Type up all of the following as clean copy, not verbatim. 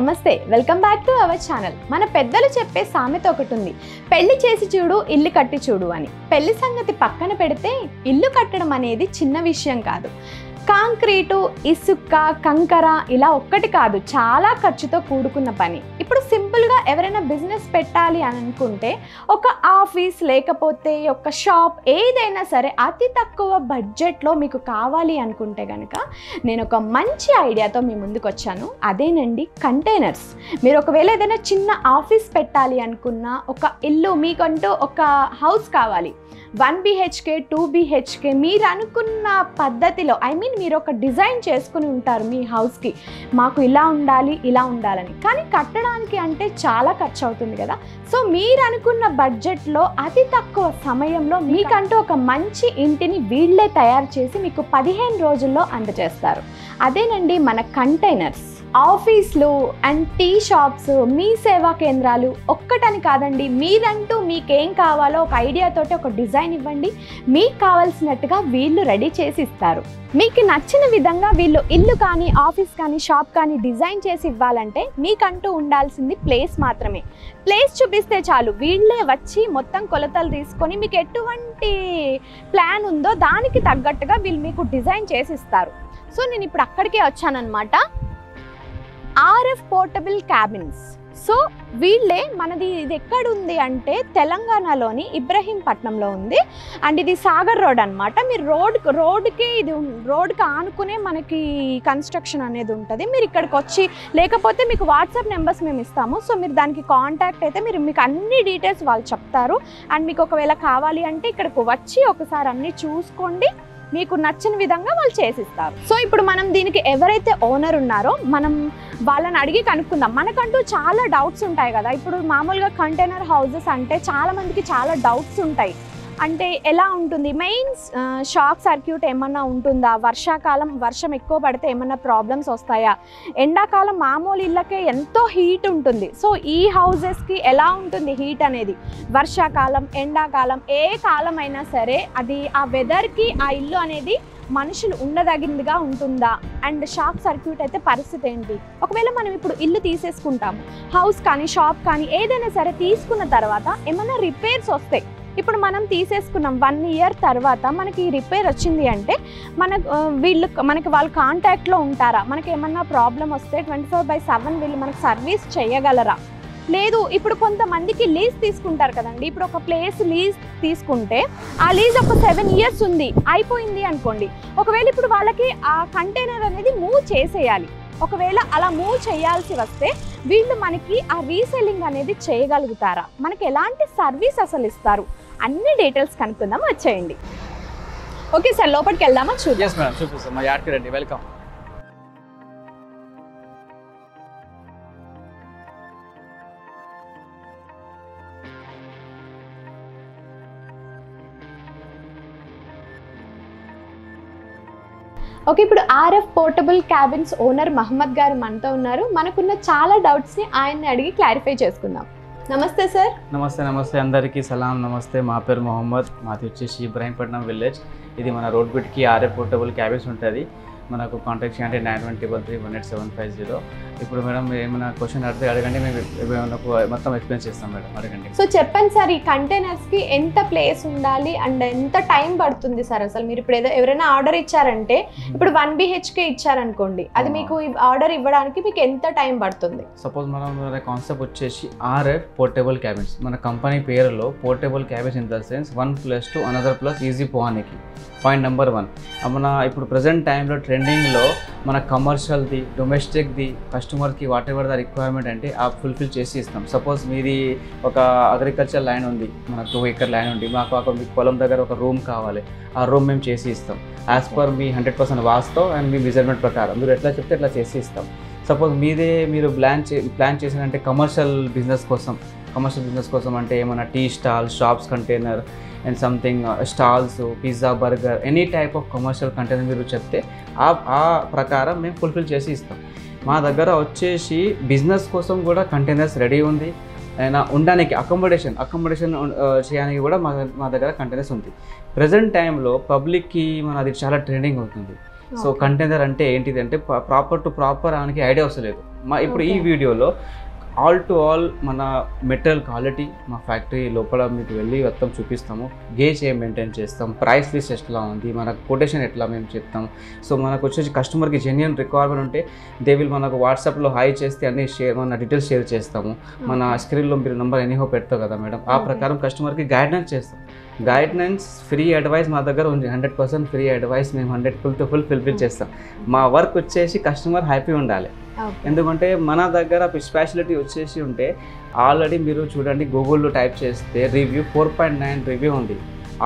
నమస్తే, welcome back to our channel. మన పెద్దలు చెప్పే సామెత ఒకటి ఉంది, పెళ్లి చేసి చూడు ఇల్లు కట్టి చూడు అని. పెళ్లి సంగతి పక్కన పెడితే ఇల్లు కట్టడం అనేది చిన్న విషయం కాదు. కాంక్రీటు, ఇసుక, కంకర ఇలా ఒక్కటి కాదు, చాలా ఖర్చుతో కూడుకున్న పని. ఇప్పుడు సింపుల్గా ఎవరైనా బిజినెస్ పెట్టాలి అని అనుకుంటే ఒక ఆఫీస్ లేకపోతే ఒక షాప్ ఏదైనా సరే అతి తక్కువ బడ్జెట్లో మీకు కావాలి అనుకుంటే కనుక నేను ఒక మంచి ఐడియాతో మీ ముందుకు వచ్చాను. అదేనండి కంటైనర్స్. మీరు ఒకవేళ ఏదైనా చిన్న ఆఫీస్ పెట్టాలి అనుకున్నా, ఒక ఇల్లు మీకంటూ ఒక హౌస్ కావాలి, 1 BHK 2 BHK మీరు అనుకున్న పద్ధతిలో, మీరు ఒక డిజైన్ చేసుకుని ఉంటారు మీ హౌస్కి, మాకు ఇలా ఉండాలి ఇలా ఉండాలని. కానీ కట్టడానికి అంటే చాలా ఖర్చు అవుతుంది కదా. సో మీరు అనుకున్న బడ్జెట్లో అతి తక్కువ సమయంలో మీకంటూ ఒక మంచి ఇంటిని వీళ్ళే తయారు చేసి మీకు 15 రోజుల్లో అందజేస్తారు. అదేనండి మన కంటైనర్స్. ఆఫీస్లు అండ్ టీ షాప్స్, మీ సేవా కేంద్రాలు ఒక్కటని కాదండి, మీరంటూ మీకేం కావాలో ఒక ఐడియాతోటి ఒక డిజైన్ ఇవ్వండి, మీకు కావాల్సినట్టుగా వీళ్ళు రెడీ చేసి ఇస్తారు. మీకు నచ్చిన విధంగా వీళ్ళు ఇల్లు కానీ ఆఫీస్ కానీ షాప్ కానీ డిజైన్ చేసి ఇవ్వాలంటే మీకంటూ ఉండాల్సింది ప్లేస్ మాత్రమే. ప్లేస్ చూపిస్తే చాలు, వీళ్ళే వచ్చి మొత్తం కొలతలు తీసుకొని మీకు ఎటువంటి ప్లాన్ ఉందో దానికి తగ్గట్టుగా వీళ్ళు మీకు డిజైన్ చేసి ఇస్తారు. సో నేను ఇప్పుడు అక్కడికే వచ్చానన్నమాట. RF portable cabins. సో వీళ్ళే మనది, ఇది ఎక్కడుంది అంటే తెలంగాణలోని ఇబ్రహీంపట్నంలో ఉంది. అండ్ ఇది సాగర్ రోడ్ అనమాట. మీరు రోడ్కి ఇది రోడ్కి ఆనుకునే మనకి కన్స్ట్రక్షన్ అనేది ఉంటుంది. మీరు ఇక్కడికి వచ్చి, లేకపోతే మీకు వాట్సాప్ నెంబర్స్ మేము ఇస్తాము. సో మీరు దానికి కాంటాక్ట్ అయితే మీకు అన్ని డీటెయిల్స్ వాళ్ళు చెప్తారు. అండ్ మీకు ఒకవేళ కావాలి అంటే ఇక్కడికి వచ్చి ఒకసారి అన్నీ చూసుకోండి, మీకు నచ్చిన విధంగా వాళ్ళు చేసిస్తారు. సో ఇప్పుడు మనం దీనికి ఎవరైతే ఓనర్ ఉన్నారో మనం వాళ్ళని అడిగి కనుక్కుందాం. మనకంటూ చాలా డౌట్స్ ఉంటాయి కదా. ఇప్పుడు మామూలుగా కంటైనర్ హౌసెస్ అంటే చాలా మందికి చాలా డౌట్స్ ఉంటాయి. అంటే ఎలా ఉంటుంది, మెయిన్ షాక్ సర్క్యూట్ ఏమన్నా ఉంటుందా, వర్షాకాలం వర్షం ఎక్కువ పడితే ఏమన్నా ప్రాబ్లమ్స్ వస్తాయా, ఎండాకాలం మామూలు ఇళ్ళకే ఎంతో హీట్ ఉంటుంది. సో ఈ హౌజెస్కి ఎలా ఉంటుంది హీట్ అనేది, వర్షాకాలం ఎండాకాలం ఏ కాలం అయినా సరే అది ఆ వెదర్కి ఆ ఇల్లు అనేది మనుషులు ఉండదగినదిగా ఉంటుందా, అండ్ షాక్ సర్క్యూట్ అయితే పరిస్థితి ఏంటి. ఒకవేళ మనం ఇప్పుడు ఇల్లు తీసేసుకుంటాము, హౌస్ కానీ షాప్ కానీ ఏదైనా సరే తీసుకున్న తర్వాత ఏమైనా రిపేర్స్ వస్తాయి. ఇప్పుడు మనం తీసేసుకున్నాం, 1 year తర్వాత మనకి రిపేర్ వచ్చింది అంటే మనకి వాళ్ళు కాంటాక్ట్లో ఉంటారా, మనకి ఏమన్నా ప్రాబ్లం వస్తే 24/7 వీళ్ళు మనకు సర్వీస్ చేయగలరా. లేదు, ఇప్పుడు కొంతమందికి లీజ్ తీసుకుంటారు కదండి. ఇప్పుడు ఒక ప్లేస్ లీజ్ తీసుకుంటే ఆ లీజ్ ఒక 7 years ఉంది, అయిపోయింది అనుకోండి. ఒకవేళ ఇప్పుడు వాళ్ళకి ఆ కంటైనర్ అనేది మూవ్ చేసేయాలి. ఒకవేళ అలా మూవ్ చేయాల్సి వస్తే వీళ్ళు మనకి ఆ రీసెల్లింగ్ అనేది చేయగలుగుతారా, మనకి ఎలాంటి సర్వీస్ అసలు ఇస్తారు, అన్ని డీటెయిల్స్ కనుక్కుందాం, వచ్చేయండి. ఓకే సార్, లోపలికి వెళ్దామా? చూపిస్తాం, మా యాడ్కి రండి. వెల్కమ్. ఓకే, ఇప్పుడు RF portable cabins owner Mohammed గారు మనతో ఉన్నారు. మనకున్న చాలా డౌట్స్ని ఆయన్ని అడిగి క్లారిఫై చేసుకుందాం. నమస్తే సార్. నమస్తే అందరికీ సలాం. నమస్తే, మా పేరు మొహమ్మద్, మాది వచ్చేసి ఇబ్రహీంపట్నం విలేజ్. ఇది మన రోడ్ బిట్కి RF పోర్టబుల్ క్యాబిన్స్ ఉంటుంది. మనకు కాంటాక్ట్ చేయండి 9133187050. ఇప్పుడు మేడం ఏమైనా క్వశ్చన్ అడగండి, మేము మొత్తం ఎక్స్ప్లెయిన్ చేస్తాం మేడం, అడగండి. సో చెప్పండి సార్, ఈ కంటైనర్స్కి ఎంత ప్లేస్ ఉండాలి అండ్ ఎంత టైం పడుతుంది సార్ అసలు? మీరు ఇప్పుడు ఎవరైనా ఆర్డర్ ఇచ్చారంటే, ఇప్పుడు 1 BHK ఇచ్చారనుకోండి, అది మీకు ఆర్డర్ ఇవ్వడానికి మీకు ఎంత టైం పడుతుంది? సపోజ్ మన కాన్సెప్ట్ వచ్చేసి RF పోర్టబుల్ క్యాబిన్స్. మన కంపెనీ పేరులో portable cabins in the sense 1+2 another plus easy పోవానికి. పాయింట్ నెంబర్ 1, మన ఇప్పుడు ప్రజెంట్ టైంలో ట్రెండింగ్లో మన కమర్షియల్ది, డొమెస్టిక్ది, కస్టమర్కి వాట్ ఎవర్ ద రిక్వైర్మెంట్ అంటే ఆ ఫుల్ఫిల్ చేసి ఇస్తాం. సపోజ్ మీది ఒక అగ్రికల్చర్ ల్యాండ్ ఉంది, మనకు 2 acre ల్యాండ్ ఉంది, మాకు అక్కడ మీకు పొలం దగ్గర ఒక రూమ్ కావాలి, ఆ రూమ్ మేము చేసి ఇస్తాం యాజ్ పర్ మీ 100% వాస్తో అండ్ మీ మెజర్మెంట్ ప్రకారం మీరు ఎట్లా చెప్తే ఎట్లా చేసి ఇస్తాం. సపోజ్ మీరు ప్లాన్ చేసినంటే కమర్షియల్ బిజినెస్ కోసం అంటే ఏమైనా tea stall, shops container and something stalls, pizza, burger, any type of commercial container మీరు చెప్తే ఆ ప్రకారం మేము ఫుల్ఫిల్ చేసి ఇస్తాం. మా దగ్గర వచ్చేసి బిజినెస్ కోసం కూడా కంటైనర్స్ రెడీ ఉంది, అయినా ఉండడానికి అకామిడేషన్ చేయడానికి కూడా మా దగ్గర కంటైనర్స్ ఉంది. ప్రజెంట్ టైంలో పబ్లిక్కి అది చాలా ట్రెండింగ్ అవుతుంది. సో కంటైనర్ అంటే ఏంటిది అంటే ప్రాపర్ టు ప్రాపర్ ఆయనకి ఐడియా వస్తలేదు. ఇప్పుడు ఈ వీడియోలో ఆల్ టు ఆల్ మన మెటీరియల్ క్వాలిటీ మా ఫ్యాక్టరీ లోపల మీకు వెళ్ళి మొత్తం చూపిస్తాము. గేజ్ ఏం మెయింటైన్ చేస్తాం, ప్రైస్ లిస్ట్ ఎట్లా ఉంది, మన కొటేషన్ ఎట్లా మేము చెప్తాం. సో మనకు వచ్చేసి కస్టమర్కి జెన్యున్ రిక్వైర్మెంట్ ఉంటే దే విల్ మనకు వాట్సాప్లో హాయ్ చేస్తే అన్ని మన డీటెయిల్స్ షేర్ చేస్తాము. మన స్క్రీన్లో మీరు నెంబర్ ఎనీహో పెడతావు కదా మేడం, ఆ ప్రకారం కస్టమర్కి గైడెన్స్ చేస్తాం. గైడెన్స్ ఫ్రీ అడ్వైస్ మా దగ్గర ఉంది, 100% ఫ్రీ అడ్వైస్ మేము 100 ఫుల్ఫిల్ చేస్తాం. మా వర్క్ వచ్చేసి కస్టమర్ హ్యాపీ ఉండాలి. ఎందుకంటే మన దగ్గర స్పెషాలిటీ వచ్చేసి ఉంటే ఆల్రెడీ మీరు చూడండి గూగుల్లో టైప్ చేస్తే రివ్యూ 4.9 రివ్యూ ఉంది.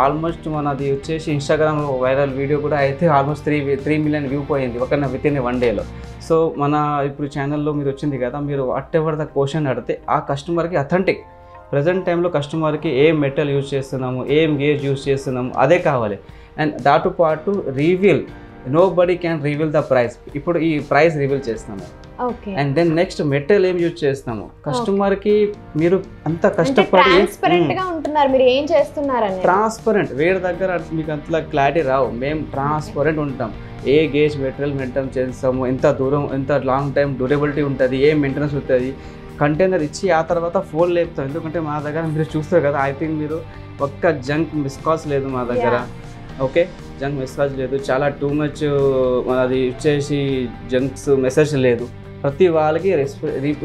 ఆల్మోస్ట్ మనది వచ్చేసి ఇన్స్టాగ్రామ్లో వైరల్ వీడియో కూడా అయితే ఆల్మోస్ట్ 3 మిలియన్ వ్యూ పోయింది ఒక విత్ ఇన్ 1 డేలో. సో మన ఇప్పుడు ఛానల్లో మీరు వచ్చింది కదా, మీరు వాట్ ఎవర్ ద క్వశ్చన్ అడిగితే ఆ కస్టమర్కి అథెంటిక్ ప్రజెంట్ టైంలో కస్టమర్కి ఏం మెటల్ యూజ్ చేస్తున్నాము, ఏం గేజ్ యూజ్ చేస్తున్నాము అదే కావాలి. అండ్ దాంతో పాటు reveal, nobody can reveal the price. ఇప్పుడు ఈ ప్రైస్ రివీల్ చేస్తాము. అండ్ దెన్ నెక్స్ట్ మెటీరియల్ ఏం యూజ్ చేస్తాము, కస్టమర్ కి మీరు అంత కష్టపడి ట్రాన్స్పరెంట్, వేరే దగ్గర మీకు అంతలా క్లారిటీ రావు. మేము ట్రాన్స్పరెంట్ ఉంటాం. ఏ గేజ్ మెటీరియల్ మెయింటైన్ చేస్తాము, ఎంత దూరం, ఎంత లాంగ్ టైం డ్యూరబిలిటీ ఉంటుంది, ఏ మెయింటెనెన్స్ ఉంటుంది, కంటైనర్ ఇచ్చి ఆ తర్వాత ఫోన్ లేపుతాం. ఎందుకంటే మా దగ్గర మీరు చూస్తారు కదా, ఐ థింక్ మీరు ఒక్క జంక్ మిస్ కాల్స్ లేదు మా దగ్గర. ఓకే, జంక్ మెసేజ్ లేదు, చాలా టూ మచ్ అది వచ్చేసి జంక్స్ మెసేజ్ లేదు. ప్రతి వాళ్ళకి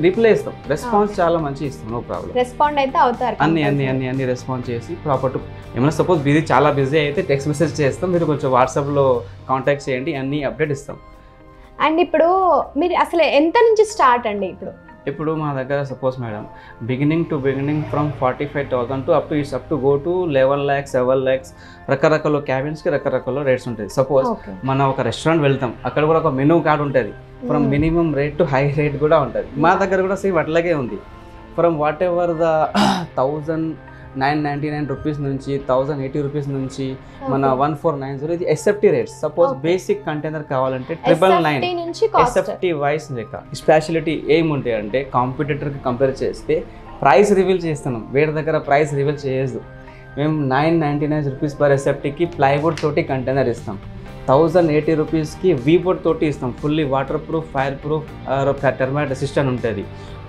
రిప్లై ఇస్తాం, రెస్పాన్స్ చాలా మంచి ఇస్తాం, నో ప్రాబ్లం. రెస్పాండ్ అయితే అవుతారు, అన్ని రెస్పాన్స్ చేసి ప్రాపర్. ఏమైనా సపోజ్ చాలా బిజీ అయితే టెక్స్ట్ మెసేజ్ చేస్తాం, మీరు కొంచెం వాట్సాప్లో కాంటాక్ట్ చేయండి, అన్ని అప్డేట్ ఇస్తాం. అండ్ ఇప్పుడు మీరు అసలు ఎంత నుంచి స్టార్ట్ అండి? ఇప్పుడు మా దగ్గర suppose madam beginning from 45,000 to up to go to 11 lakhs 7 lakhs రకరకాల క్యాబిన్స్కి రకరకాల రేట్స్ ఉంటాయి. సపోజ్ మనం ఒక రెస్టారెంట్ వెళ్తాం, అక్కడ కూడా ఒక మెనూ కార్డ్ ఉంటుంది. From minimum rate to high rate కూడా ఉంటుంది. మా దగ్గర కూడా సేమ్ అట్లాగే ఉంది. From what ever the 1,999 rupees నుంచి 1,080 రూపీస్ నుంచి మన 1,490 ఇది SFT rates. Suppose basic container కావాలంటే 999 ఎస్ఎఫ్టీ వైస్ లెక్క. స్పెషాలిటీ ఏముంటాయి అంటే కాంపిటేటర్కి కంపేర్ చేస్తే ప్రైస్ రివీల్ చేస్తున్నాం, వేరే దగ్గర ప్రైస్ రివీల్ చేయదు. మేము 999 రూపీస్ పర్ ఎస్ఎఫ్టీకి ప్లైవుడ్ తోటి కంటైనర్ ఇస్తాం. 1,080 రూపీస్కి వీబోర్డ్ తోటి ఇస్తాం. Fully waterproof, fire proof, termite resistant ఉంటుంది.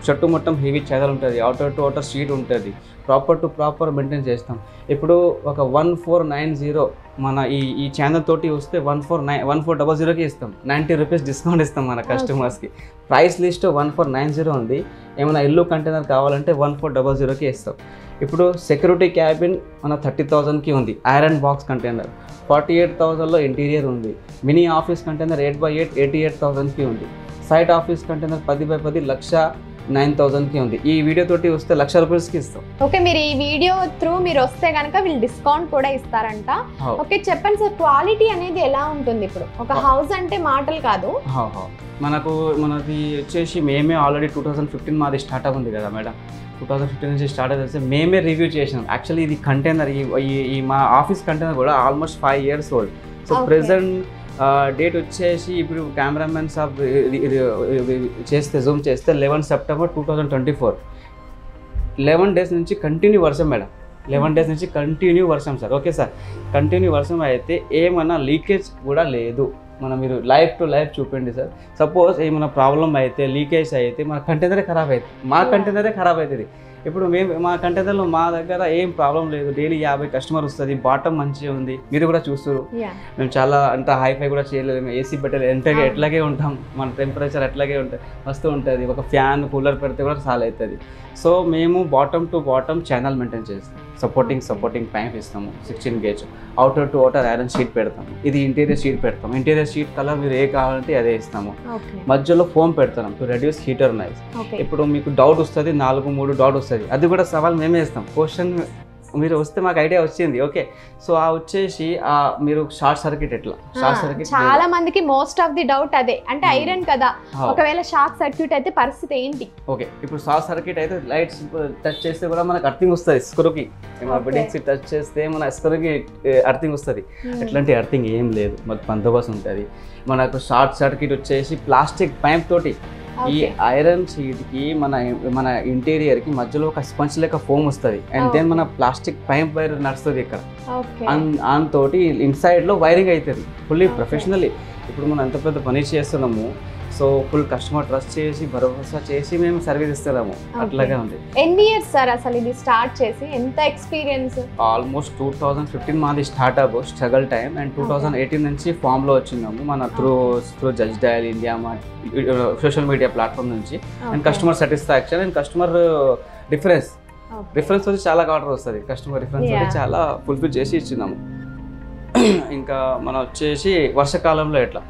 చుట్టూ మొత్తం హెవీ చెదలు ఉంటుంది, అవుటర్ టు అవుటర్ షీట్ ఉంటుంది. ప్రాపర్ టు ప్రాపర్ మెయింటైన్ చేస్తాం. ఇప్పుడు ఒక 1,490 మన ఈ ఛానల్ తోటి వస్తే 1,400కి ఇస్తాం. 90 రూపీస్ డిస్కౌంట్ ఇస్తాం మన కస్టమర్స్కి. ప్రైస్ లిస్ట్ 1,490 ఉంది. ఏమైనా ఇల్లు కంటైనర్ కావాలంటే 1,400కి ఇస్తాం. ఇప్పుడు సెక్యూరిటీ క్యాబిన్ మన 30,000కి ఉంది. ఐరన్ బాక్స్ కంటైనర్ 48,000లో ఇంటీరియర్ ఉంది. మినీ ఆఫీస్ కంటైనర్ 8x8 88,000కి ఉంది. సైట్ ఆఫీస్ కంటైనర్ 10x10 9,000కి ఉంది. ఈ వీడియో తోటి వస్తే 1,00,000 రూపాయలకి ఇస్తాం. ఓకే, మీరు ఈ వీడియో త్రూ మీరు వస్తే కనుక వీళ్ళు డిస్కౌంట్ కూడా ఇస్తారంట. ఓకే, చెప్పండి సార్, క్వాలిటీ అనేది ఎలా ఉంటుంది? ఇప్పుడు ఒక హౌస్ అంటే మాటలు కాదు. మనది వచ్చేసి మేమే ఆల్రెడీ 2015 మాది స్టార్ట్అప్ ఉంది కదా మేడం. 2015 నుంచి స్టార్ట్ అయితే మేమే రివ్యూ చేసినాం. యాక్చువల్లీ ఇది కంటైనర్, ఈ మా ఆఫీస్ కంటైనర్ కూడా almost 5 years old. So present date వచ్చేసి ఇప్పుడు కెమెరామెన్ సాబ్ చేస్తే జూమ్ చేస్తే 11 September 2024. 11 days నుంచి కంటిన్యూ వర్షం మేడం. 11 days నుంచి కంటిన్యూ వర్షం సార్. ఓకే సార్, కంటిన్యూ వర్షం అయితే ఏమన్నా లీకేజ్ కూడా లేదు. మీరు లైఫ్ టు లైఫ్ చూపండి సార్. సపోజ్ ఏమైనా ప్రాబ్లం అయితే, లీకేజ్ అయితే మన కంటైనరే ఖరాబ్ అవుతుంది, మా కంటైనరే ఖరాబ్ అవుతుంది. ఇప్పుడు మా కంటైనర్లో మా దగ్గర ఏం ప్రాబ్లం లేదు. డైలీ 50 కస్టమర్ వస్తుంది. బాటమ్ మంచిగా ఉంది, మీరు కూడా చూస్తారు. మేము చాలా అంత హైఫై కూడా చేయలేదు, ఏసీ పెట్టలేదు, ఎట్లాగే ఉంటాం. మన టెంపరేచర్ అట్లాగే ఉంటుంది, వస్తూ ఉంటుంది. ఒక ఫ్యాన్ కూలర్ పెడితే కూడా చాలా అవుతుంది. సో మేము bottom to bottom channel maintain చేస్తాం. సపోర్టింగ్ పైప్ ఇస్తాము 16 gauge. Outer to outer iron sheet పెడతాము. ఇది ఇంటీరియర్ షీట్ పెడతాం. ఇంటీరియర్ షీట్ కలర్ మీరు ఏ కావాలంటే అదే ఇస్తాము. మధ్యలో ఫోమ్ పెడతాం టు రెడ్యూస్ హీటర్ నాయిస్. ఇప్పుడు మీకు డౌట్ వస్తుంది, 4-3 డౌట్ వస్తుంది, అది కూడా సవాల్ మేమే ఇస్తాం. క్వశ్చన్ మీరు వస్తే మాకు ఐడియా వచ్చింది. ఓకే, సో ఆ వచ్చేసి మీరు షార్ట్ సర్క్యూట్ ఎట్లా, షార్ట్ సర్క్యూట్ చాలా మందికి మోస్ట్ ఆఫ్ ది డౌట్ అదే, అంటే ఐరన్ కదా, ఒకవేళ షార్ట్ సర్క్యూట్ అయితే పరిస్థితి ఏంటి? ఓకే, ఇప్పుడు షార్ట్ సర్క్యూట్ అయితే లైట్స్ టచ్ చేస్తే కూడా మనకు అర్థింగ్ వస్తుంది. స్క్రూకి బిల్డింగ్స్ టచ్ చేస్తే మన స్క్రూకి అర్థింగ్ వస్తుంది. ఎట్లాంటి అర్థింగ్ ఏం లేదు, మాకు బందోబస్తు ఉంటుంది. మనకు షార్ట్ సర్క్యూట్ వచ్చేసి ప్లాస్టిక్ పైప్ తోటి ఈ ఐరన్ షీట్కి మన ఇంటీరియర్కి మధ్యలో ఒక స్పంజ్ లెక్క ఫోమ్ వస్తుంది. అండ్ దెన్ మన ప్లాస్టిక్ పైప్ వైర్ నడుస్తుంది ఇక్కడ. దాంతోటి ఇన్సైడ్లో వైరింగ్ అవుతుంది ఫుల్లీ ప్రొఫెషనల్లీ. ఇప్పుడు మనం ఎంత పెద్ద పని చేస్తున్నాము. సో ఫుల్ కస్టమర్ ట్రస్ట్ చేసి భరోసా చేసి మేము సర్వీస్ ఇస్తున్నాము. అట్లాగే ఉంది. ఎన్ని ఇయర్స్ సార్ అసలు ఇది స్టార్ట్ చేసి, ఎంత ఎక్స్పీరియన్స్? ఆల్మోస్ట్ 2015 మాది స్టార్ట్అప్ స్ట్రగల్ టైం, అండ్ 2018 నుంచి ఫామ్లో వచ్చినాము మన త్రూ జడ్జ్ డయల్ ఇండియా మా సోషల్ మీడియా ప్లాట్ఫామ్ నుంచి. And customer satisfaction and customer reference వచ్చి చాలా ఆర్డర్ వస్తుంది. కస్టమర్ రిఫరెన్స్ వచ్చి చాలా ఫుల్ఫిల్ చేసి ఇచ్చినాము. ఇంకా మనం వచ్చేసి వర్షాకాలంలో ఎట్లా,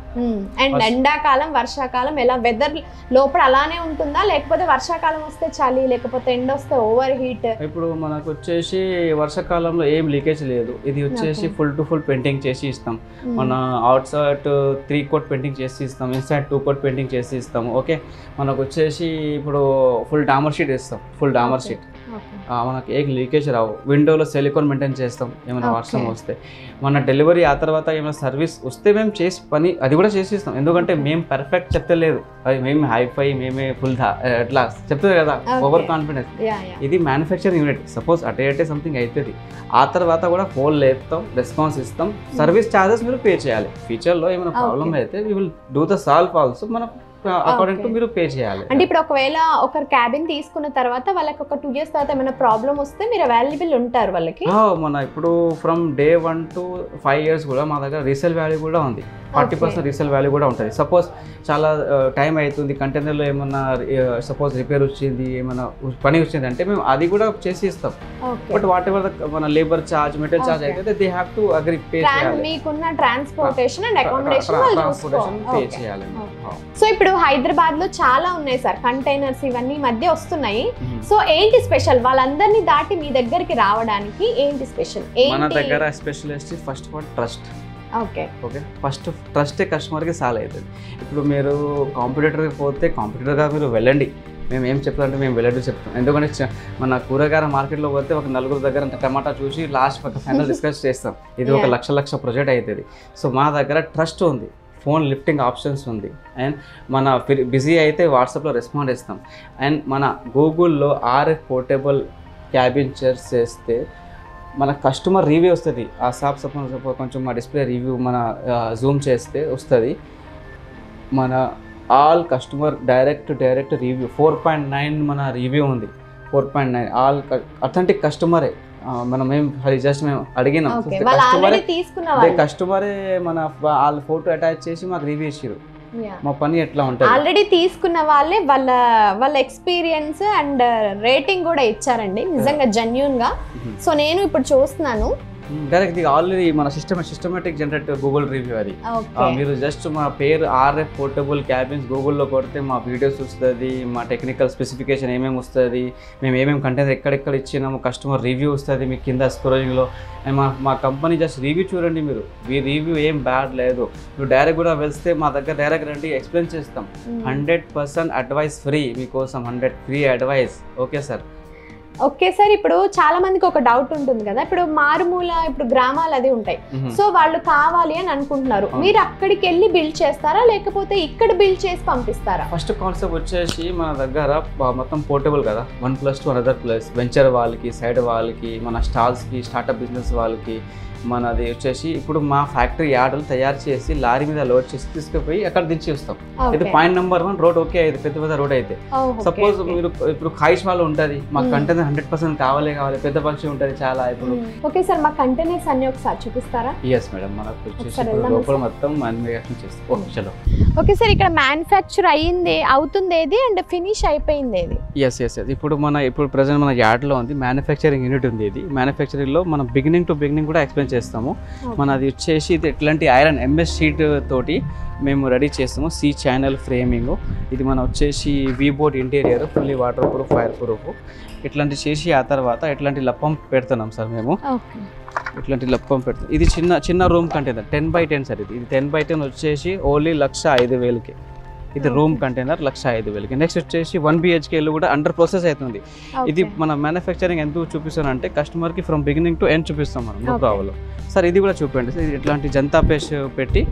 అండ్ ఎండాకాలం వర్షాకాలం ఎలా వెదర్ లోపల అలానే ఉంటుందా, లేకపోతే వర్షాకాలం వస్తే చలి, లేకపోతే ఎండ వస్తే ఓవర్ హీట్? ఇప్పుడు మనకు వచ్చేసి వర్షాకాలంలో ఏం లీకేజ్ లేదు. ఇది వచ్చేసి ఫుల్ టు ఫుల్ పెయింటింగ్ చేసి ఇస్తాం. మన అవుట్ సైడ్ 3 కోట్ పెయింటింగ్ చేసి ఇస్తాం, ఇన్సైడ్ 2 కోట్ పెయింటింగ్ చేసి ఇస్తాము. ఓకే, మనకు వచ్చేసి ఇప్పుడు ఫుల్ డామర్ షీట్ ఇస్తాం. ఫుల్ డామర్ షీట్ మనకి ఏ లీకేజ్ రావు. విండోలో సిలికాన్ మెయింటైన్ చేస్తాం. ఏమైనా వర్షం వస్తే మన డెలివరీ ఆ తర్వాత ఏమైనా సర్వీస్ వస్తే మేము చేసి పని అది కూడా చేసి ఇస్తాం. ఎందుకంటే మేము పర్ఫెక్ట్ చెప్తలేదు, అది మేము హైఫై మేమే ఫుల్ అట్లా చెప్తుంది కదా, ఓవర్ కాన్ఫిడెన్స్. ఇది మ్యానుఫ్యాక్చరింగ్ యూనిట్. సపోజ్ అటే సంథింగ్ అవుతుంది, ఆ తర్వాత కూడా ఫోన్ లేపుతాం, రెస్పాన్స్ ఇస్తాం. సర్వీస్ ఛార్జెస్ మీరు పే చేయాలి. ఫ్యూచర్లో ఏమైనా ప్రాబ్లమ్ అయితే we will do the solve also. మనం అకార్డింగ్ టు మీరు పే చేయాలి. అంటే ఇప్పుడు ఒకవేళ ఒకరు క్యాబిన్ తీసుకున్న తర్వాత వాళ్ళకి ఒక 2 years తర్వాత ఏమైనా ప్రాబ్లం వస్తే మీరు అవైలబుల్ ఉంటారు వాళ్ళకి? మన ఇప్పుడు ఫ్రమ్ day 1 to 5 years కూడా మా దగ్గర రీసేల్ వాల్యూ కూడా ఉంది. 40% రీసేల్ వాల్యూ కూడా ఉంటుంది. సపోజ్ చాలా టైం అవుతుంది, కంటైనర్లో ఏమన్నా సపోజ్ రిపేర్ వచ్చింది, ఏమైనా పని వచ్చింది అంటే మేము అది కూడా చేసి ఇస్తాం. బట్ వాట్ ఎవర్ మన లేబర్ ఛార్జ్, మెటీరియల్ ఛార్జ్ అయితే they have to agree pay చేయాలి. మీకున్న ట్రాన్స్పోర్టేషన్ అండ్ అకామిడేషన్ పే చేయాలి. సో ఇప్పుడు హైదరాబాద్ లో చాలా ఉన్నాయి సార్ కంటైనర్స్, ఇవన్నీ మధ్య వస్తున్నాయి. సో ఏంటి స్పెషల్ వాళ్ళందరినీ దాటి మీ దగ్గరికి రావడానికి? ఏంటి స్పెషల్? మన దగ్గర specialist first of all trust. Okay, first ట్రస్టే కస్టమర్కి సాల్వ్ అవుతుంది. ఇప్పుడు మీరు కాంపిటీటర్కి పోతే కాంపిటీటర్గా మీరు వెళ్ళండి, మేము ఏం చెప్తామంటే మేము వెళ్ళడు చెప్తాం. ఎందుకంటే మన కూరగాయల మార్కెట్లో పోతే ఒక 4 దగ్గర టమాటా చూసి లాస్ట్ ఒక ఫైనల్ డిస్కస్ చేస్తాం. ఇది ఒక లక్ష ప్రాజెక్ట్ అవుతుంది. సో మా దగ్గర ట్రస్ట్ ఉంది, ఫోన్ లిఫ్టింగ్ ఆప్షన్స్ ఉంది, అండ్ మన బిజీ అయితే వాట్సాప్లో రెస్పాండ్ ఇస్తాం. అండ్ మన గూగుల్లో RF పోర్టబుల్ క్యాబిన్ చైర్స్ చేస్తే మన కస్టమర్ రివ్యూ వస్తుంది. ఆ షాప్ సపోజ్ కొంచెం మా డిస్ప్లే రివ్యూ మన జూమ్ చేస్తే వస్తుంది. మన ఆల్ కస్టమర్ డైరెక్ట్ రివ్యూ 4.9 మన రివ్యూ ఉంది. 4.9 ఆల్ అథెంటిక్ కస్టమరే. మనం ఏం జస్ట్ మేము అడిగినాం, కస్టమరే మన వాళ్ళ ఫోటో అటాచ్ చేసి మాకు రివ్యూ ఇచ్చారు. మా పని ఎట్లా ఉంటుంది, ఆల్రెడీ తీసుకున్న వాళ్ళే వాళ్ళ ఎక్స్పీరియన్స్ అండ్ రేటింగ్ కూడా ఇచ్చారండి, నిజంగా జెన్యూన్ గా. సో నేను ఇప్పుడు చూస్తున్నాను డైరెక్ట్ ఆల్రెడీ మన సిస్టమేటిక్ జనరేట్ గూగుల్ రివ్యూ. అది మీరు జస్ట్ మా పేరు RF పోర్టబుల్ క్యాబిన్స్ గూగుల్లో కొడితే మా వీడియోస్ వస్తుంది, మా టెక్నికల్ స్పెసిఫికేషన్ ఏమేమి వస్తుంది, మేము ఏమేమి కంటైనర్ ఎక్కడెక్కడ ఇచ్చినాము, కస్టమర్ రివ్యూ వస్తుంది మీకు కింద స్క్రోలింగ్లో. అండ్ మా కంపెనీ జస్ట్ రివ్యూ చూడండి, మీరు మీ రివ్యూ ఏం బ్యాడ్ లేదు. మీరు డైరెక్ట్ కూడా వెళ్తే మా దగ్గర డైరెక్ట్ రండి, ఎక్స్ప్లెయిన్ చేస్తాం. 100% అడ్వైస్ ఫ్రీ మీకోసం, 100 free advice. Okay sir. Okay sir, ఇప్పుడు చాలా మందికి ఒక డౌట్ ఉంటుంది కదా, ఇప్పుడు మారుమూల ఇప్పుడు గ్రామాలు అది ఉంటాయి, సో వాళ్ళు కావాలి అని అనుకుంటున్నారు, మీరు అక్కడికి వెళ్ళి బిల్డ్ చేస్తారా లేకపోతే ఇక్కడ బిల్డ్ చేసి పంపిస్తారా? ఫస్ట్ కాన్సెప్ట్ వచ్చేసి మన దగ్గర మొత్తం పోర్టబుల్ కదా, 1+2 అనదర్ ప్లస్ వెంచర్ వాళ్ళకి, సైడ్ వాళ్ళకి, మన స్టాల్స్కి, స్టార్టప్ బిజినెస్ వాళ్ళకి. మనది వచ్చేసి ఇప్పుడు మా ఫ్యాక్టరీ యార్డులు తయారు చేసి లారీ మీద లోడ్ చేసి తీసుకుపోయి అక్కడ దించి వస్తాం. ఇది పాయింట్ నెంబర్ 1. రోడ్ ఓకే అయితే పెద్ద రోడ్ అయితే సపోజ్ మీరు ఇప్పుడు ఖాయిష్ వాళ్ళు ఉంటుంది, మాకు కంటైనర్ 100% కావాలి పెద్ద పక్షి ఉంటుంది చాలా. ఇప్పుడు ఓకే సార్, మా కంటైనర్స్ అన్ని ఒకసారి చూపిస్తారా? ఎస్ మేడం, మనకు వచ్చేసి లోపల మొత్తం మ్యానుఫ్యాక్చరింగ్ చేస్తాం. చలో. ఓకే సార్, ఇక్కడ మ్యానుఫ్యాక్చర్ అయ్యింది అవుతుంది ఏది అండ్ ఫినిష్ అయిపోయింది ఏది? ఎస్ ఇప్పుడు ప్రెజెంట్ మన యార్డ్లో ఉంది, మ్యానుఫ్యాక్చరింగ్ యూనిట్ ఉంది. ఇది మ్యానుఫ్యాక్చరింగ్లో మనం బిగినింగ్ టు బిగినింగ్ కూడా ఎక్స్ప్లెయిన్ చేస్తాము. మనది వచ్చేసి ఇది ఎట్లాంటి ఐరన్ MS షీట్ తోటి మేము రెడీ చేస్తాము. C channel framing. ఇది మన వచ్చేసి V-బోర్డ్ interior, fully waterproof, fireproof. ఇట్లాంటి చేసి ఆ తర్వాత ఇట్లాంటి లప్పం పెడుతున్నాం సార్ మేము. ఇట్లాంటి లప్పం పెడుతున్నాం. ఇది చిన్న రూమ్ కంటైనర్ 10x10 సార్. ఇది 10x10 వచ్చేసి ఓన్లీ 1,05,000కి. ఇది రూమ్ కంటైనర్ 1,05,000కి. నెక్స్ట్ వచ్చేసి 1 BHK కూడా అండర్ ప్రాసెస్ అవుతుంది. ఇది మన మ్యానుఫ్యాక్చరింగ్ ఎందుకు చూపిస్తానంటే కస్టమర్కి ఫ్రమ్ బిగినింగ్ టు ఎండ్ చూపిస్తాం మనం, నో ప్రాబ్లం. సార్ ఇది కూడా చూపండి సార్. ఇట్లాంటి జంతా పేస్ట్ పెట్టి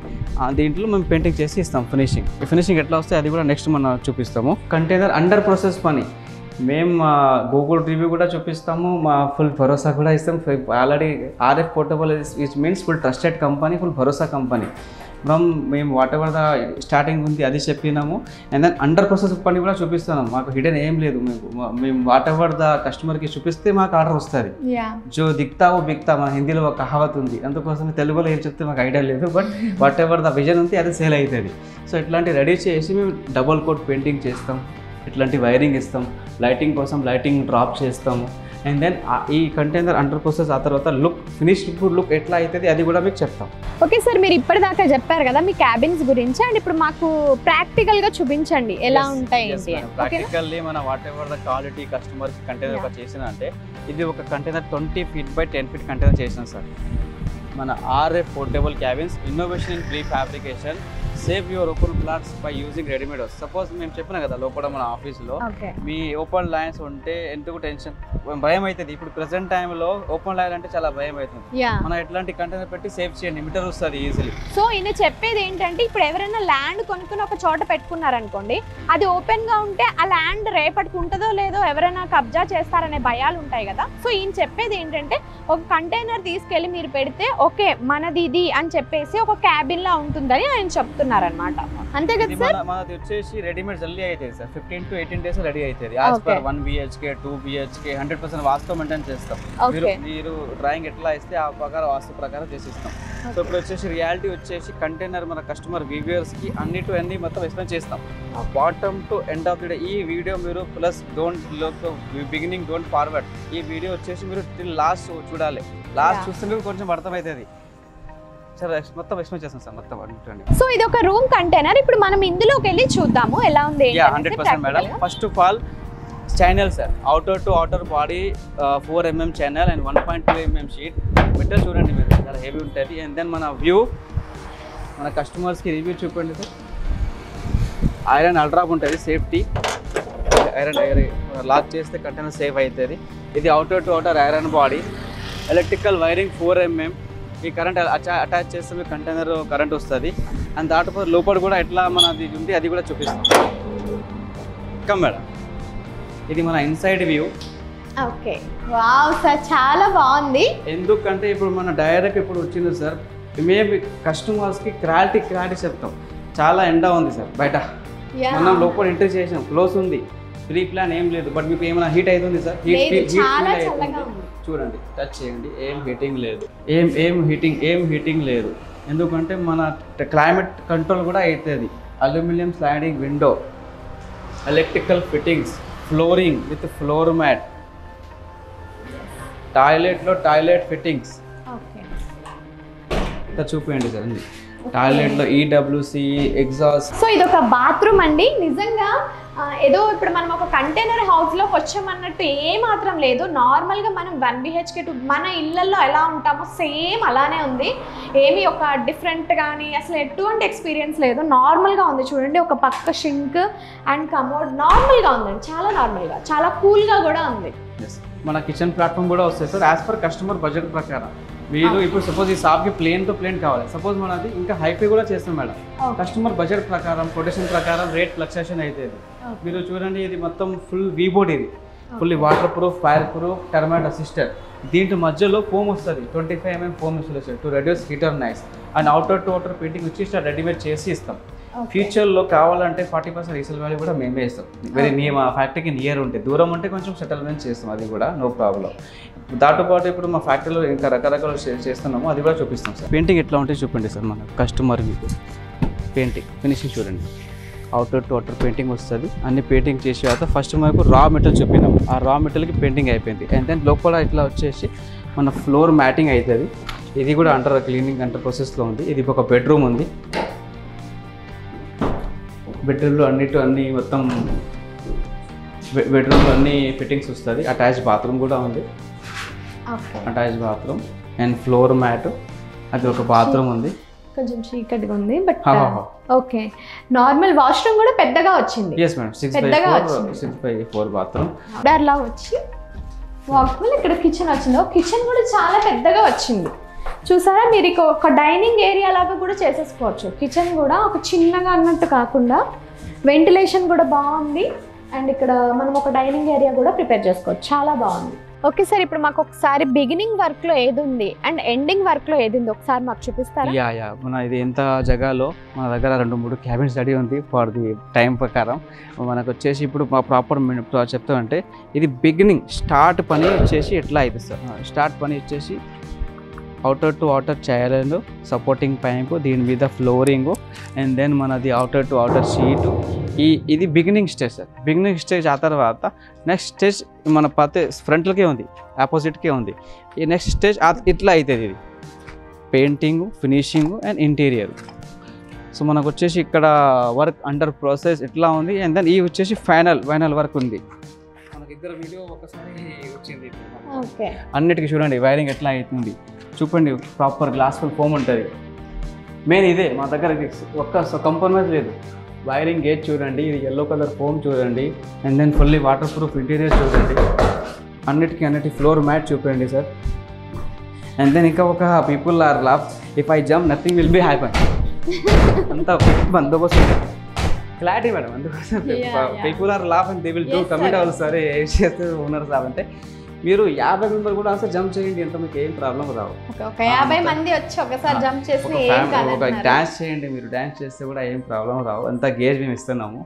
దీంట్లో మేము పెయింటింగ్ చేసి ఇస్తాం. ఫినిషింగ్ ఎట్లా వస్తే అది కూడా నెక్స్ట్ మనం చూపిస్తాము. కంటైనర్ అండర్ ప్రాసెస్ పని మేము గూగుల్ రివ్యూ కూడా చూపిస్తాము, మా ఫుల్ భరోసా కూడా ఇస్తాం. Already RF portable which means full trusted company, full Bharosa company. మేము వాట్ ఎవర్ ద స్టార్టింగ్ ఉంది అది చెప్పినాము. అండ్ దెన్ అండర్ ప్రాసెస్ పని కూడా చూపిస్తున్నాము. మాకు హిడెన్ ఏం లేదు. మేము వాట్ ఎవర్ ద కస్టమర్కి చూపిస్తే మాకు ఆర్డర్ వస్తుంది. జో దిక్తా ఓ బిక్తా మన హిందీలో ఒక కహావత్ ఉంది, అందుకోసం తెలుగులో ఏం చెప్తే మాకు ఐడియా లేదు. But what ever the vision ఉంది అది సేల్ అవుతుంది. సో ఇట్లాంటి రెడీ చేసి మేము డబుల్ కోట్ పెయింటింగ్ చేస్తాం, ఇట్లాంటి వైరింగ్ ఇస్తాం, లైటింగ్ కోసం లైటింగ్ డ్రాప్ చేస్తాము. అండ్ దెన్ ఈ కంటైనర్ అండర్ ప్రాసెస్ ఆ తర్వాత లుక్ ఫినిష్డ్ లుక్ ఎట్లా అవుతుంది అది కూడా మీకు చెప్తాం. ఓకే సార్, మీరు ఇప్పటిదాకా చెప్పారు కదా మీ క్యాబిన్స్ గురించి, అండ్ ఇప్పుడు మాకు ప్రాక్టికల్గా చూపించండి ఎలా ఉంటాయి ఏంటి అని. ప్రాక్టికల్లీ మన వాట్ ఎవర్ ద క్వాలిటీ కస్టమర్కి కంటైనర్ ఒక చేసిన అంటే ఇది ఒక container 20 feet by 10 feet container చేసినాం సార్. మన RF portable cabins, innovation in pre fabrication, save your open plots by using readymade. Suppose మేము చెప్పినా కదా లోపల మన ఆఫీస్లో మీ ఓపెన్ లైన్స్ ఉంటే ఎందుకు టెన్షన్, భయం అవుతుంది. ఇప్పుడు ప్రెసెంట్ టైంలో ఓపెన్ లైన్ అంటే చాలా భయం అవుతుంది. మనం ఎట్లాంటి కంటైనర్ పెట్టి సేవ్ చేయండి, మీటర్ వస్తుంది ఈజీలీ. సో ఈయన చెప్పేది ఏంటంటే ఇప్పుడు ఎవరైనా ల్యాండ్ కొనుక్కుని ఒక చోట పెట్టుకున్నారనుకోండి, అది ఓపెన్ గా ఉంటే ఆ ల్యాండ్ రేపటికి ఉంటుందో లేదో, ఎవరైనా కబ్జా చేస్తారనే భయాలు ఉంటాయి కదా. సో ఈయన చెప్పేది ఏంటంటే ఒక కంటైనర్ తీసుకెళ్లి మీరు పెడితే ఓకే మనది ఇది అని చెప్పేసి ఒక క్యాబిన్ లా ఉంటుందని ఆయన చెప్తున్నారు అన్నమాట. అంతే కదా సార్? మనది వచ్చేసి రెడీమేడ్ జల్దీ అవుతుంది సార్. 15 to 18 days రెడీ అవుతుంది. యాజ్ పర్ 1 BHK 2 BHK 100% వాస్తు మెయింటైన్ చేస్తాం. మీరు డ్రాయింగ్ ఎట్లా ఇస్తే ఆ ప్రకారం వాస్తు ప్రకారం చేసిస్తాం. సో ఇప్పుడు వచ్చేసి రియాలిటీ వచ్చేసి కంటైనర్ మన కస్టమర్ వ్యూవర్స్ కి అన్ని టు అన్ని మొత్తం ఎక్స్ప్లెయిన్ చేస్తాం. Bottom to end of the day ఈ వీడియో మీరు plus don't look beginning don't forward, ఈ వీడియో వచ్చేసి మీరు టిల్ లాస్ట్ చూడాలి. లాస్ట్ చూస్తే మీకు కొంచెం అర్థమవుతుంది. మొత్తం ఎక్స్ప్లెయిన్ చేస్తాం సార్ మొత్తం. సో ఇది ఒక రూమ్ కంటైనర్. ఇప్పుడు మనం ఇందులోకి వెళ్ళి చూద్దాము ఎలా ఉంది. 100% madam. First of all channel sir, outer to outer body 4 mm channel and 1.2 mm sheet. Metal చూడండి మీరు చాలా హెవీ ఉంటుంది. అండ్ దెన్ మన వ్యూ మన కస్టమర్స్కి రివ్యూ చూపండి సార్. ఐరన్ అల్ట్రాప్ ఉంటుంది, సేఫ్టీ ఐరన్ లాక్ చేస్తే కంటైనర్ సేఫ్ అవుతుంది. ఇది outer to outer iron body, electrical wiring 4 mm. ఈ కరెంట్ అటాచ్ చేస్తే మీకు కంటైనర్ కరెంట్ వస్తుంది. అండ్ దాటిపోతే లోపల కూడా ఎట్లా మనది ఉంది అది కూడా చూపిస్తాం. కమ్ మేడం, ఇది మన inside view. Okay, wow sir చాలా బాగుంది. ఎందుకంటే ఇప్పుడు మన డైరెక్ట్ ఇప్పుడు వచ్చింది సార్, మేము కస్టమర్స్కి క్లారిటీ చెప్తాం. చాలా ఎండ ఉంది సార్ బయట, మనం లోపల ఎంట్రీ చేసాం, క్లోజ్ ఉంది, ప్రీ ప్లాన్ ఏం లేదు. బట్ మీకు ఏమైనా హీట్ అవుతుంది సార్? చూడండి, టచ్ చేయండి, ఏం హీటింగ్ లేదు. ఎందుకంటే మన క్లైమేట్ కంట్రోల్ కూడా అవుతుంది. Aluminium sliding window, electrical fittings, flooring with floor mat, టాయిలెట్లో టాయిలెట్ ఫిట్టింగ్స్ చూపించండి సార్. టాయిలెట్లో EWC ఎగ్జాస్ట్. సో ఇది ఒక బాత్రూమ్ అండి. నిజంగా ఏదో ఇప్పుడు మనం ఒక కంటైనర్ హౌస్లోకి వచ్చామన్నట్టు ఏమాత్రం లేదు. నార్మల్గా మనం 1 BHK మన ఇళ్ళల్లో ఎలా ఉంటామో సేమ్ అలానే ఉంది. ఏమి ఒక డిఫరెంట్ కానీ అసలు ఎటువంటి ఎక్స్పీరియన్స్ లేదు. నార్మల్గా ఉంది చూడండి. ఒక పక్క షింక్ అండ్ కమోడ్ నార్మల్గా ఉందండి, చాలా నార్మల్గా, చాలా కూల్గా కూడా ఉంది. మన కిచెన్ ప్లాట్ఫామ్ కూడా వస్తాయి sir as per customer budget ప్రకారం. మీరు ఇప్పుడు సపోజ్ ఈ షాప్కి ప్లేన్ కావాలి, సపోజ్ మనది ఇంకా హైఫై కూడా చేస్తాం మేడం. కస్టమర్ బడ్జెట్ ప్రకారం కొటేషన్ ప్రకారం రేట్ ఫ్లక్చుయేషన్ అవుతుంది. మీరు చూడండి, ఇది మొత్తం ఫుల్ వీబోర్డ్, ఇది fully waterproof, fire proof, termite assistant. దీంట్లో మధ్యలో ఫోమ్ వస్తుంది, 25 mm foam installation to reduce heat are noise. And outer to outer painting వచ్చి రెడీమేడ్ చేసి ఇస్తాం. ఫ్యూచర్లో కావాలంటే 40% రీసేల్ వాల్యూ కూడా మేమే ఇస్తాం. వెరీ నియర్, మా ఫ్యాక్టరీకి నియర్ ఉంటే, దూరం ఉంటే కొంచెం సెటిల్మెంట్ చేస్తాం, అది కూడా నో ప్రాబ్లం. దాంతోపాటు ఇప్పుడు మా ఫ్యాక్టరీలో ఇంకా రకరకాలు చేస్తున్నాము, అది కూడా చూపిస్తాం సార్. పెయింటింగ్ ఎట్లా ఉంటే చూపండి సార్. మన కస్టమర్ పెయింటింగ్ ఫినిషింగ్ చూడండి. అవుటర్ టు అవుటర్ పెయింటింగ్ వస్తుంది. అన్ని పెయింటింగ్ చేసే తర్వాత ఫస్ట్ మనకు రా మెటల్ చూపినాము, ఆ రా మెటల్కి పెయింటింగ్ అయిపోయింది. అండ్ దెన్ లోపల ఇట్లా వచ్చేసి మన ఫ్లోర్ మ్యాటింగ్ అవుతుంది. ఇది కూడా అండర్ క్లీనింగ్ అండర్ ప్రాసెస్లో ఉంది. ఇది ఒక బెడ్రూమ్ ఉంది. బెడ్రూమ్లో అన్ని మొత్తం బెడ్రూమ్లో అన్ని ఫిట్టింగ్స్ వస్తుంది. అటాచ్ బాత్రూమ్ కూడా ఉంది, attach bathroom and floor mat. అది ఒక బాత్రూమ్ ఉంది, కొంచెం చీకటిగా ఉంది. బట్ ఓకే, నార్మల్ వాష్రూమ్ కూడా పెద్దగా వచ్చింది. Yes madam, 6x4 bathroom. అలా వచ్చి వాక్బుల్ ఇక్కడ కిచెన్ వచ్చింది. కిచెన్ కూడా చాలా పెద్దగా వచ్చింది చూసారా. మీరు ఒక డైనింగ్ ఏరియా లాగా కూడా చేసేసుకోవచ్చు. కిచెన్ కూడా ఒక చిన్నగా అన్నట్టు కాకుండా వెంటిలేషన్ కూడా బాగుంది. అండ్ ఇక్కడ మనం ఒక డైనింగ్ ఏరియా కూడా ప్రిపేర్ చేసుకోవచ్చు, చాలా బాగుంది. ఓకే సార్, ఇప్పుడు మాకు ఒకసారి బిగినింగ్ వర్క్ లో ఏది ఉంది అండ్ ఎండింగ్ వర్క్ లో ఏది ఉంది ఒకసారి మాకు చూపిస్తారా? యా మన ఇది ఎంత జగాలో మన దగ్గర 2-3 క్యాబిన్స్ రెడీ ఉంది ఫర్ ది టైం ప్రకారం. మనకు వచ్చేసి ఇప్పుడు మా ప్రాపర్ చెప్తామంటే ఇది బిగినింగ్ స్టార్ట్ పని వచ్చేసి ఎట్లా అవుతుంది సార్. స్టార్ట్ పని వచ్చేసి అవుటర్ టు అవుటర్ చైర్లు, సపోర్టింగ్ పైప్, దీని మీద ఫ్లోరింగ్, అండ్ దెన్ మనది అవుటర్ టు అవుటర్ షీటు. ఇది beginning stage sir. Beginning stage ఆ తర్వాత నెక్స్ట్ స్టేజ్ మన ఫ్రంట్లకే ఉంది, ఆపోజిట్కే ఉంది. ఈ నెక్స్ట్ స్టేజ్ ఇట్లా అవుతుంది. ఇది painting, finishing and interior. So మనకు వచ్చేసి ఇక్కడ వర్క్ అండర్ ప్రాసెస్ ఇట్లా ఉంది. అండ్ దెన్ ఈ వచ్చేసి ఫైనల్ వర్క్ ఉంది. మనకి ఇద్దరు వీడియో ఒకసారి వచ్చింది. అన్నిటికీ చూడండి వైరింగ్ ఎట్లా అవుతుంది చూపండి. ప్రాపర్ గ్లాస్ ఫుల్ ఫోమ్ ఉంటుంది. మెయిన్ ఇదే మా దగ్గర ఒక్క కంప్రమైజ్ లేదు. వైరింగ్ గేట్ చూడండి, ఇది yellow కలర్ ఫోమ్ చూడండి, and then fully waterproof interior చూడండి. అన్నిటి ఫ్లోర్ మ్యాట్ చూపండి సార్. అండ్ దెన్ ఇంకా ఒక people are laugh if I jump nothing will be happen. అంత బందోబస్తు క్లారిటీ మేడం. అందుకోసం people are laugh and they will do commit అవ్వాలి sir. ఏం చేస్తే ఉన్నారు సార్ అంటే మీరు 50 మెంబర్ కూడా అసలు జంప్ చేయండి, ఎంత మీకు ఏం ప్రాబ్లం రావు. ఒక 50 మంది వచ్చి ఒకసారి జంప్ చేసి డాన్స్ చేయండి, మీరు డాన్స్ చేస్తే కూడా ఏం ప్రాబ్లం రావు. అంత గేజ్ మేము ఇస్తున్నాము.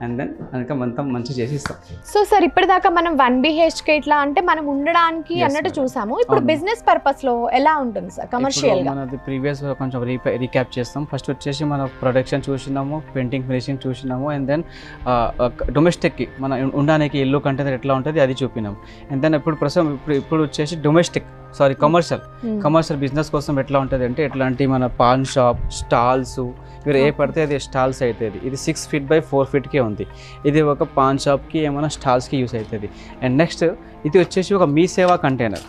అండ్ దెన్ అందుకే మనం మంచి చేసి ఇస్తాం. సో సార్ ఇప్పటిదాకా మనం 1 BHK ఇట్లా అంటే మనం ఉండడానికి అన్నట్టు చూసాము. ఇప్పుడు బిజినెస్ పర్పస్ లో ఎలా ఉంటుంది సార్ కమర్షియల్ గా? మనది ప్రీవియస్ కొంచెం రీక్యాప్ చేస్తాం. ఫస్ట్ వచ్చేసి మన ప్రొడక్షన్ చూసినాము, పెయింటింగ్ ఫినిషింగ్ చూసినాము, అండ్ దెన్ డొమెస్టిక్కి మన ఉండడానికి ఇల్లు కంటైనర్ ఎట్లా ఉంటుంది అది చూపినాము. అండ్ దెన్ ఇప్పుడు వచ్చేసి కమర్షియల్ బిజినెస్ కోసం ఎట్లా ఉంటుంది అంటే ఎట్లాంటి మన పాన్ షాప్, స్టాల్స్, మీరు ఏ పడితే అది స్టాల్స్ అవుతుంది. ఇది 6 feet by 4 feetకే ఉంది. ఇది ఒక పాన్ షాప్కి ఏమైనా స్టాల్స్కి యూస్ అవుతుంది. అండ్ నెక్స్ట్ ఇది వచ్చేసి ఒక మీ సేవా కంటైనర్.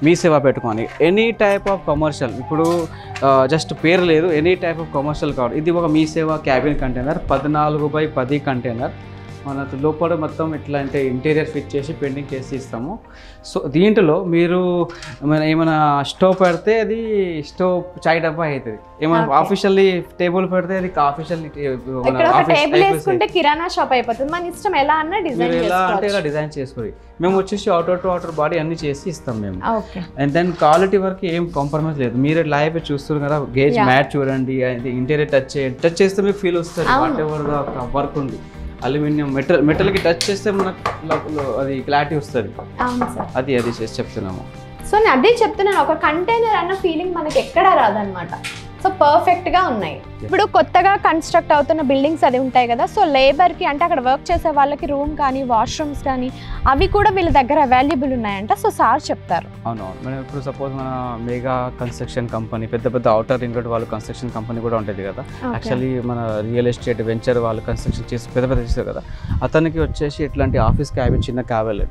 మీ సేవ పెట్టుకోండి. ఎనీ టైప్ ఆఫ్ కమర్షియల్, ఇప్పుడు జస్ట్ పేరు లేదు, ఎనీ టైప్ ఆఫ్ కమర్షియల్ కావాలి. ఇది ఒక మీ సేవ క్యాబిన్ కంటైనర్, 14 by 10 కంటైనర్. మనకు లోపల మొత్తం ఇట్లా అంటే ఇంటీరియర్ ఫిట్ చేసి పెయింటింగ్ చేసి ఇస్తాము. సో దీంట్లో మీరు ఏమైనా స్టవ్ పెడితే అది స్టవ్ చాయ్ డబ్బా అవుతుంది. ఏమైనా ఆఫీషియల్లీ టేబుల్ పెడితే అది ఆఫీషియల్లీ కిరాణా షాప్ అయిపోతుంది. మన ఇష్టం ఎలా అన్నా డిజైన్ ఎలా అంటే ఇలా డిజైన్ చేసుకోవాలి. మేము వచ్చేసి అవుటర్ టు అవుటర్ బాడీ అన్ని చేసి ఇస్తాం మేము. అండ్ దెన్ క్వాలిటీ వరకు ఏం కాంప్రమైజ్ లేదు. మీరు లైవ్ చూస్తున్నారు కదా, గేజ్ మ్యాట్ చూడండి, ఇంటీరియర్ టచ్ చేస్తే మీకు ఫీల్ వస్తుంది. వాట్ ఎవర్ వర్క్ ఉంది, అల్యూమినియం మెటల్కి టచ్ చేస్తే మనకు అది క్లారిటీ వస్తుంది. అది చేసి చెప్తున్నాము. సో నేను అదే చెప్తున్నాను, ఒక కంటైనర్ అన్న ఫీలింగ్ మనకి ఎక్కడా రాదనమాట. సో పర్ఫెక్ట్గా ఉన్నాయి. ఇప్పుడు కొత్తగా కన్స్ట్రక్ట్ అవుతున్న బిల్డింగ్స్ అది ఉంటాయి కదా, సో లేబర్కి అంటే అక్కడ వర్క్ చేసే వాళ్ళకి రూమ్ కానీ వాష్రూమ్స్ కానీ అవి కూడా వీళ్ళ దగ్గర అవైలబుల్ ఉన్నాయంట. సో సార్ చెప్తారు. అవునవును మనం ఇప్పుడు సపోజ్ మన మెగా కన్స్ట్రక్షన్ కంపెనీ, పెద్ద అవుటర్ రింగ్ రోడ్ వాళ్ళు కన్స్ట్రక్షన్ కంపెనీ కూడా ఉంటుంది కదా. యాక్చువల్లీ మన రియల్ ఎస్టేట్ వెంచర్ వాళ్ళు కన్స్ట్రక్షన్ చేసి పెద్ద చేస్తారు కదా, అతనికి వచ్చేసి ఇట్లాంటి ఆఫీస్ క్యాబిన్ చిన్న కావాలి.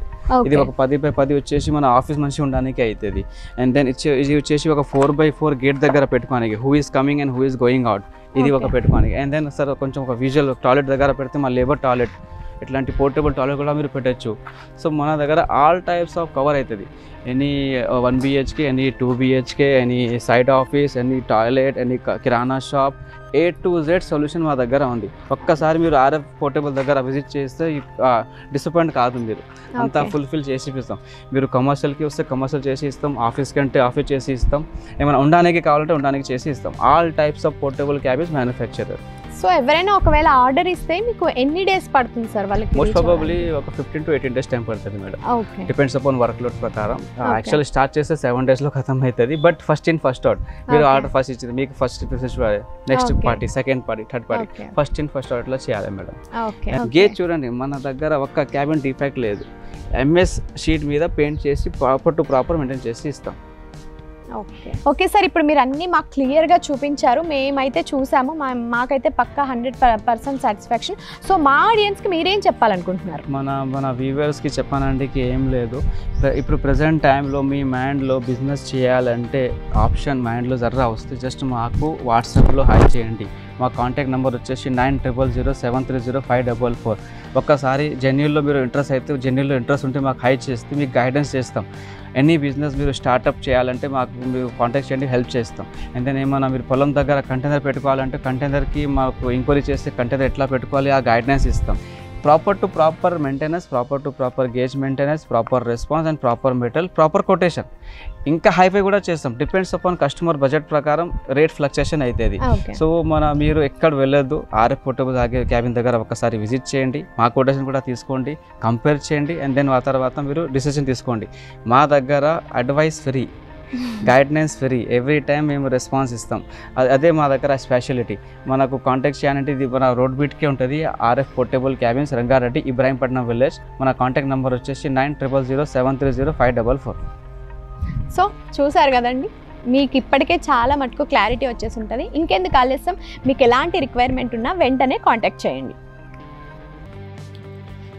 ఇది ఒక 10 by 10 వచ్చేసి మన ఆఫీస్ మనిషి ఉండడానికి అవుతుంది. అండ్ దెన్ ఇది వచ్చేసి ఒక 4 by 4 గేట్ దగ్గర పెట్టుకోనికి, who is coming and who is going out, ఇది ఒక పెట్టుకోనికి. అండ్ దెన్ సార్ కొంచెం ఒక విజువల్ టాయిలెట్ దగ్గర పెడితే మన లేబర్ టాయిలెట్, ఇట్లాంటి పోర్టబుల్ టాయిలెట్ కూడా మీరు పెట్టచ్చు. సో మన దగ్గర ఆల్ టైప్స్ ఆఫ్ కవర్ అవుతుంది. Any 1 BHK, any 2 BHK, any side office, any toilet, any kirana shop, A to Z solution మా దగ్గర ఉంది. ఒక్కసారి మీరు RF పోర్టబుల్ దగ్గర విజిట్ చేస్తే డిసప్పాయింట్ కాదు. మీరు అంతా ఫుల్ఫిల్ చేసి ఇస్తాం. మీరు కమర్షియల్కి వస్తే కమర్షియల్ చేసి ఇస్తాం, ఆఫీస్కి అంటే ఆఫీస్ చేసి ఇస్తాం, ఏమైనా ఉండడానికి కావాలంటే ఉండడానికి చేసి ఇస్తాం. All types of portable cabins manufacturer. So ఎవరైనా ఒకవేళ ఆర్డర్ ఇస్తే మీకు ఎన్ని డేస్ పడుతుంది సార్ వాళ్ళకి? మోస్ట్ ప్రాబబ్లీ ఒక 15 to 18 days టైం పడుతుంది madam. Depends upon work load ప్రకారం. యాక్చువల్లీ స్టార్ట్ చేస్తే 7 days లో ఖతం అవుతుంది. But first in first out, మీరు ఆర్డర్ ఫస్ట్ ఇచ్చింది మీకు first next party, second party, third party, first in first out లో చేయాలి మేడం. గేజ్ చూడండి, మన దగ్గర ఒక్క క్యాబిన్ డిఫెక్ట్ లేదు. MS షీట్ మీద పెయింట్ చేసి ప్రాపర్ మెయింటైన్ చేసి ఇస్తాం. ఓకే సార్, ఇప్పుడు మీరు అన్నీ మాకు క్లియర్గా చూపించారు, మేమైతే చూసాము, మాకైతే పక్కా 100% సాటిస్ఫాక్షన్. సో మా ఆడియన్స్కి మీరేం చెప్పాలనుకుంటున్నారు? మన వ్యూవర్స్కి చెప్పానంటే ఏం లేదు. ఇప్పుడు ప్రజెంట్ టైంలో మీ మైండ్లో బిజినెస్ చేయాలంటే ఆప్షన్ మైండ్లో జర్రా వస్తే జస్ట్ మాకు వాట్సాప్లో హాయ్ చేయండి. మా కాంటాక్ట్ నెంబర్ వచ్చేసి 9007300544. ఒక్కసారి జెన్యూన్లో మీరు ఇంట్రెస్ట్ ఉంటే మాకు హై చేస్తే మీకు గైడెన్స్ చేస్తాం. ఎనీ బిజినెస్ మీరు స్టార్ట్అప్ చేయాలంటే మాకు మీరు కాంటాక్ట్ చేయండి, హెల్ప్ చేస్తాం. అండ్ దెన్ ఏమన్నా మీరు పొలం దగ్గర కంటైనర్ పెట్టుకోవాలంటే కంటైనర్కి మాకు ఎంక్వైరీ చేస్తే కంటైనర్ ఎట్లా పెట్టుకోవాలి ఆ గైడెన్స్ ఇస్తాం. Proper to proper maintenance, proper to proper gauge maintenance, proper response and proper metal, proper quotation. ఇంకా హైఫై కూడా చేస్తాం. డిపెండ్స్ అపాన్ కస్టమర్ బడ్జెట్ ప్రకారం రేట్ ఫ్లక్చుయేషన్ అవుతుంది. సో మీరు ఎక్కడ వెళ్ళొద్దు, ఆర్ఎఫ్ పోర్టబుల్ క్యాబిన్ దగ్గర ఒకసారి విజిట్ చేయండి, మా కొటేషన్ కూడా తీసుకోండి, కంపేర్ చేయండి, అండ్ దెన్ ఆ తర్వాత మీరు డిసిషన్ తీసుకోండి. మా దగ్గర advice free, guidelines free, every time మేము రెస్పాన్స్ ఇస్తాం. అదే మా దగ్గర స్పెషాలిటీ. మనకు కాంటాక్ట్ చేయాలంటే ఇది మన రోడ్ బీట్కే ఉంటుంది. RF portable cabins, Rangareddy, Ibrahimpatnam village. మన కాంటాక్ట్ నెంబర్ వచ్చేసి 9007300544. సో చూసారు కదండి, మీకు ఇప్పటికే చాలా మటుకు క్లారిటీ వచ్చేసి ఉంటుంది. ఇంకెందుకు ఆలస్యం, మీకు ఎలాంటి రిక్వైర్మెంట్ ఉన్నా వెంటనే కాంటాక్ట్ చేయండి.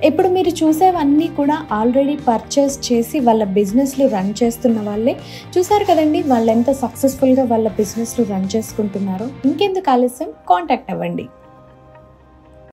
ఇప్పుడు మీరు చూసేవన్నీ కూడా ఆల్రెడీ పర్చేస్ చేసి వాళ్ళ బిజినెస్లు రన్ చేస్తున్న వాళ్ళే. చూసారు కదండి వాళ్ళు ఎంత సక్సెస్ఫుల్గా వాళ్ళ బిజినెస్లు రన్ చేసుకుంటున్నారో. ఇంకెందుకు ఆలస్యం, కాంటాక్ట్ అవ్వండి.